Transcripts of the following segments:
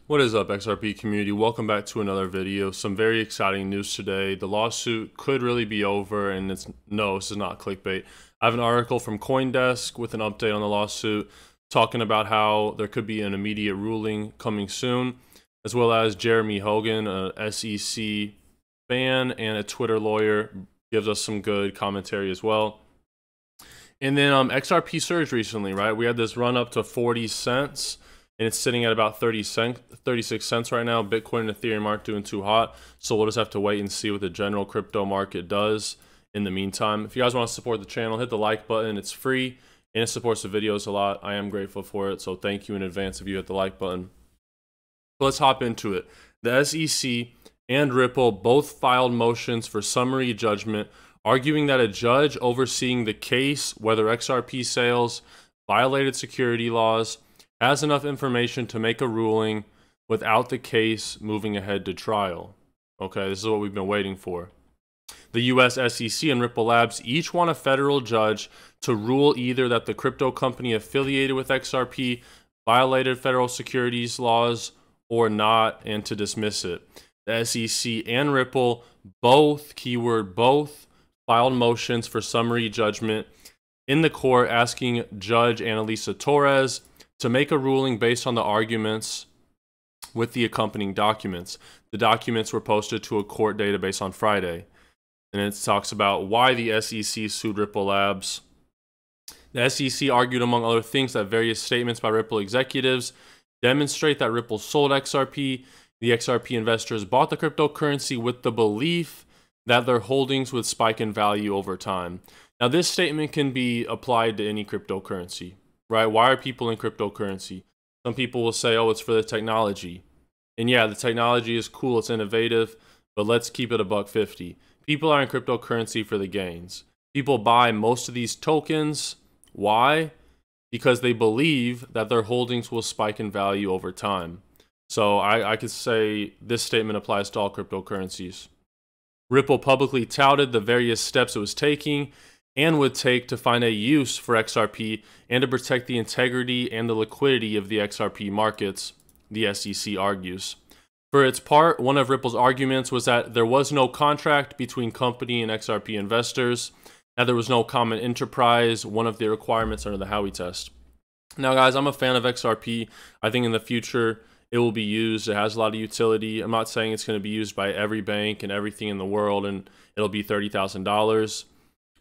What is up, XRP community? Welcome back to another video. Some very exciting news today. The lawsuit could really be over, and this is not clickbait. I have an article from CoinDesk with an update on the lawsuit, talking about how there could be an immediate ruling coming soon, as well as Jeremy Hogan, a SEC fan and a Twitter lawyer, gives us some good commentary as well. And then XRP surged recently, right? We had this run up to 40 cents. And it's sitting at about 36 cents right now. Bitcoin and Ethereum aren't doing too hot, so we'll just have to wait and see what the general crypto market does in the meantime. If you guys want to support the channel, hit the like button. It's free, and it supports the videos a lot. I am grateful for it, so thank you in advance if you hit the like button. So let's hop into it. The SEC and Ripple both filed motions for summary judgment, arguing that a judge overseeing the case, whether XRP sales violated security laws, has enough information to make a ruling without the case moving ahead to trial. Okay, this is what we've been waiting for. The US SEC and Ripple Labs each want a federal judge to rule either that the crypto company affiliated with XRP violated federal securities laws or not, and to dismiss it. The SEC and Ripple both, keyword both, filed motions for summary judgment in the court, asking Judge Annalisa Torres to make a ruling based on the arguments with the accompanying documents. The documents were posted to a court database on Friday. And it talks about why the SEC sued Ripple Labs. The SEC argued, among other things, that various statements by Ripple executives demonstrate that Ripple sold XRP. The XRP investors bought the cryptocurrency with the belief that their holdings would spike in value over time. Now, this statement can be applied to any cryptocurrency. Right? Why are people in cryptocurrency? Some people will say, oh, it's for the technology. And yeah, the technology is cool, it's innovative, but let's keep it $1.50. People are in cryptocurrency for the gains. People buy most of these tokens. Why? Because they believe that their holdings will spike in value over time. So I could say this statement applies to all cryptocurrencies. Ripple publicly touted the various steps it was taking and would take to find a use for XRP and to protect the integrity and the liquidity of the XRP markets, the SEC argues. For its part, one of Ripple's arguments was that there was no contract between company and XRP investors, that there was no common enterprise, one of the requirements under the Howey test. Now, guys, I'm a fan of XRP. I think in the future it will be used. It has a lot of utility. I'm not saying it's going to be used by every bank and everything in the world and it'll be $30,000.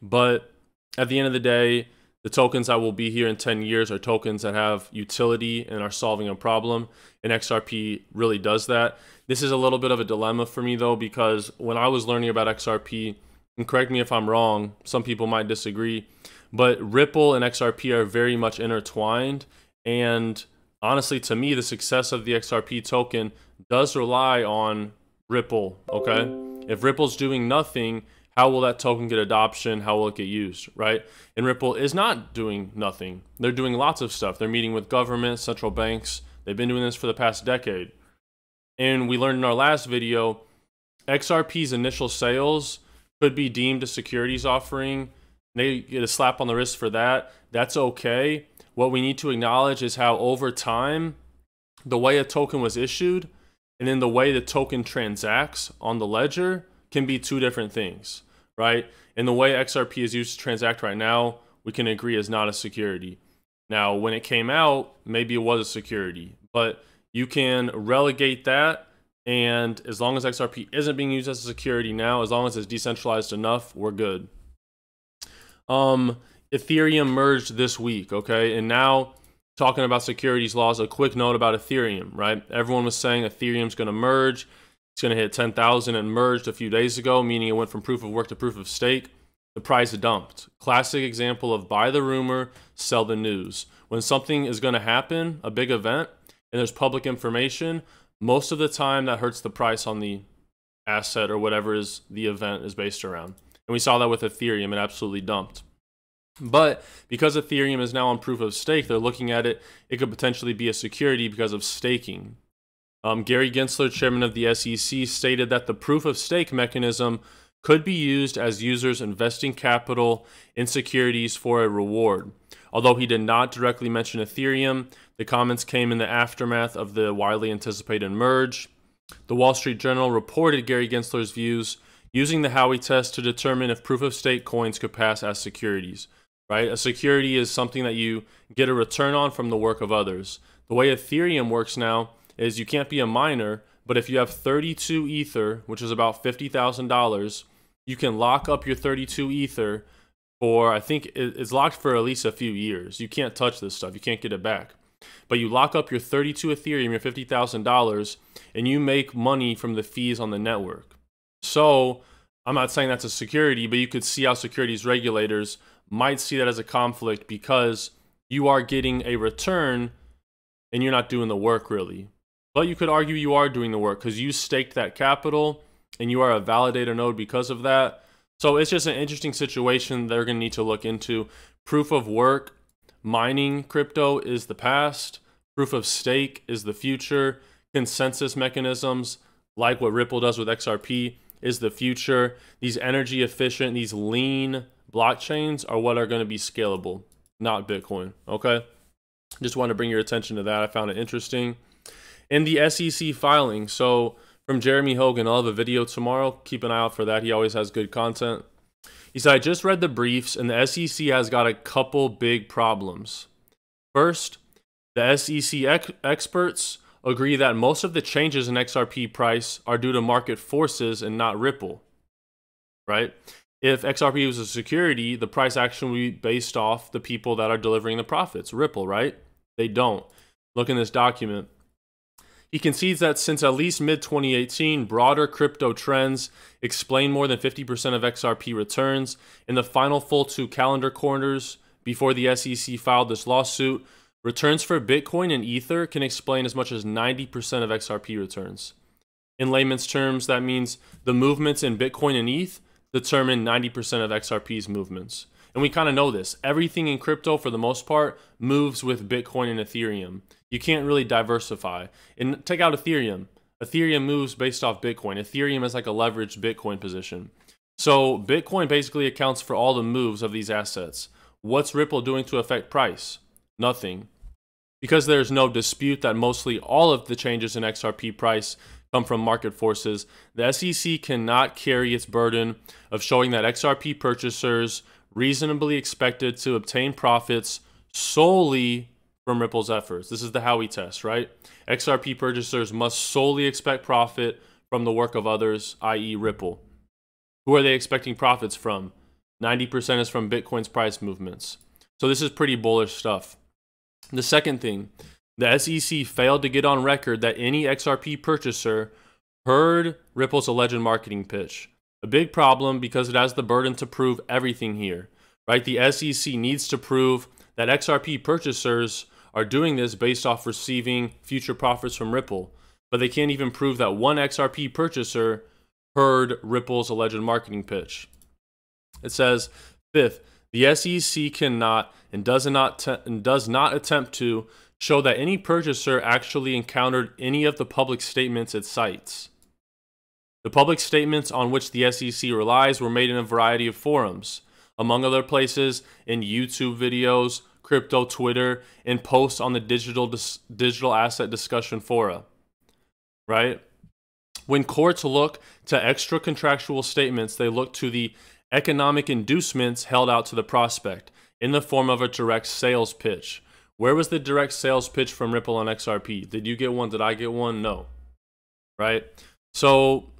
But at the end of the day, the tokens that will be here in 10 years are tokens that have utility and are solving a problem. And XRP really does that. This is a little bit of a dilemma for me, though, because when I was learning about XRP, and correct me if I'm wrong, some people might disagree, but Ripple and XRP are very much intertwined. And honestly, to me, the success of the XRP token does rely on Ripple, okay? If Ripple's doing nothing, how will that token get adoption? How will it get used, right? And Ripple is not doing nothing. They're doing lots of stuff. They're meeting with governments, central banks. They've been doing this for the past decade. And we learned in our last video, XRP's initial sales could be deemed a securities offering. They get a slap on the wrist for that. That's okay. What we need to acknowledge is how over time, the way a token was issued and then the way the token transacts on the ledger can be two different things, right? And the way XRP is used to transact right now, we can agree is not a security. Now, when it came out, maybe it was a security, but you can relegate that, and as long as XRP isn't being used as a security now, as long as it's decentralized enough, we're good. Ethereum merged this week, okay? And now, talking about securities laws, a quick note about Ethereum, right? Everyone was saying Ethereum's going to merge. It's going to hit 10,000 and merged a few days ago, meaning it went from proof of work to proof of stake. The price dumped. Classic example of buy the rumor, sell the news. When something is going to happen, a big event, and there's public information, most of the time that hurts the price on the asset or whatever is the event is based around. And we saw that with Ethereum. It absolutely dumped. But because Ethereum is now on proof of stake, they're looking at it, it could potentially be a security because of staking. Gary Gensler, chairman of the SEC, stated that the proof of stake mechanism could be used as users investing capital in securities for a reward. Although he did not directly mention Ethereum, the comments came in the aftermath of the widely anticipated merge. The Wall Street Journal reported Gary Gensler's views using the Howey test to determine if proof-of-stake coins could pass as securities. Right? A security is something that you get a return on from the work of others. The way Ethereum works now is you can't be a miner, but if you have 32 Ether, which is about $50,000, you can lock up your 32 Ether for, I think it's locked for at least a few years. You can't touch this stuff. You can't get it back. But you lock up your 32 Ethereum, your $50,000, and you make money from the fees on the network. So I'm not saying that's a security, but you could see how securities regulators might see that as a conflict because you are getting a return and you're not doing the work really. But you could argue you are doing the work because you staked that capital and you are a validator node because of that. So it's just an interesting situation they're going to need to look into. Proof of work, mining crypto is the past. Proof of stake is the future. Consensus mechanisms, like what Ripple does with XRP, is the future. These energy efficient, these lean blockchains are what are going to be scalable, not Bitcoin. Okay? Just want to bring your attention to that. I found it interesting. In the SEC filing, so from Jeremy Hogan, I'll have a video tomorrow. Keep an eye out for that. He always has good content. He said, I just read the briefs and the SEC has got a couple big problems. First, the SEC experts agree that most of the changes in XRP price are due to market forces and not Ripple, right? If XRP was a security, the price action would be based off the people that are delivering the profits, Ripple, right? They don't. Look in this document. He concedes that since at least mid-2018, broader crypto trends explain more than 50% of XRP returns. In the final full 2 calendar quarters before the SEC filed this lawsuit, returns for Bitcoin and Ether can explain as much as 90% of XRP returns. In layman's terms, that means the movements in Bitcoin and ETH determine 90% of XRP's movements. And we kind of know this. Everything in crypto, for the most part, moves with Bitcoin and Ethereum. You can't really diversify. And take out Ethereum. Ethereum moves based off Bitcoin. Ethereum is like a leveraged Bitcoin position. So Bitcoin basically accounts for all the moves of these assets. What's Ripple doing to affect price? Nothing. Because there's no dispute that mostly all of the changes in XRP price come from market forces, the SEC cannot carry its burden of showing that XRP purchasers reasonably expected to obtain profits solely from Ripple's efforts. This is the Howey test, right? XRP purchasers must solely expect profit from the work of others, i.e. Ripple. Who are they expecting profits from? 90% is from Bitcoin's price movements. So this is pretty bullish stuff. The second thing, the SEC failed to get on record that any XRP purchaser heard Ripple's alleged marketing pitch. A big problem because it has the burden to prove everything here, right? The SEC needs to prove that XRP purchasers are doing this based off receiving future profits from Ripple, but they can't even prove that one XRP purchaser heard Ripple's alleged marketing pitch. It says, fifth, the SEC cannot and does not attempt to show that any purchaser actually encountered any of the public statements it cites. The public statements on which the SEC relies were made in a variety of forums, among other places in YouTube videos, crypto Twitter, and posts on the digital asset discussion fora, right? When courts look to extra contractual statements, they look to the economic inducements held out to the prospect in the form of a direct sales pitch. Where was the direct sales pitch from Ripple on XRP? Did you get one? Did I get one? No. Right? So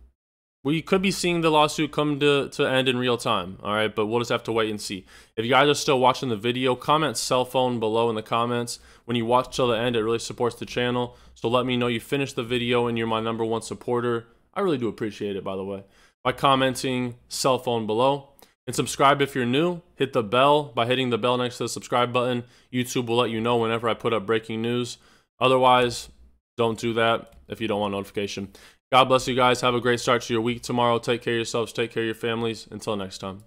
we could be seeing the lawsuit come to end in real time. All right, but we'll just have to wait and see. If you guys are still watching the video, comment cell phone below in the comments. When you watch till the end, it really supports the channel. So let me know you finished the video and you're my #1 supporter. I really do appreciate it, by the way, by commenting cell phone below. And subscribe if you're new. Hit the bell by hitting the bell next to the subscribe button. YouTube will let you know whenever I put up breaking news. Otherwise, don't do that if you don't want notification. God bless you guys. Have a great start to your week tomorrow. Take care of yourselves. Take care of your families. Until next time.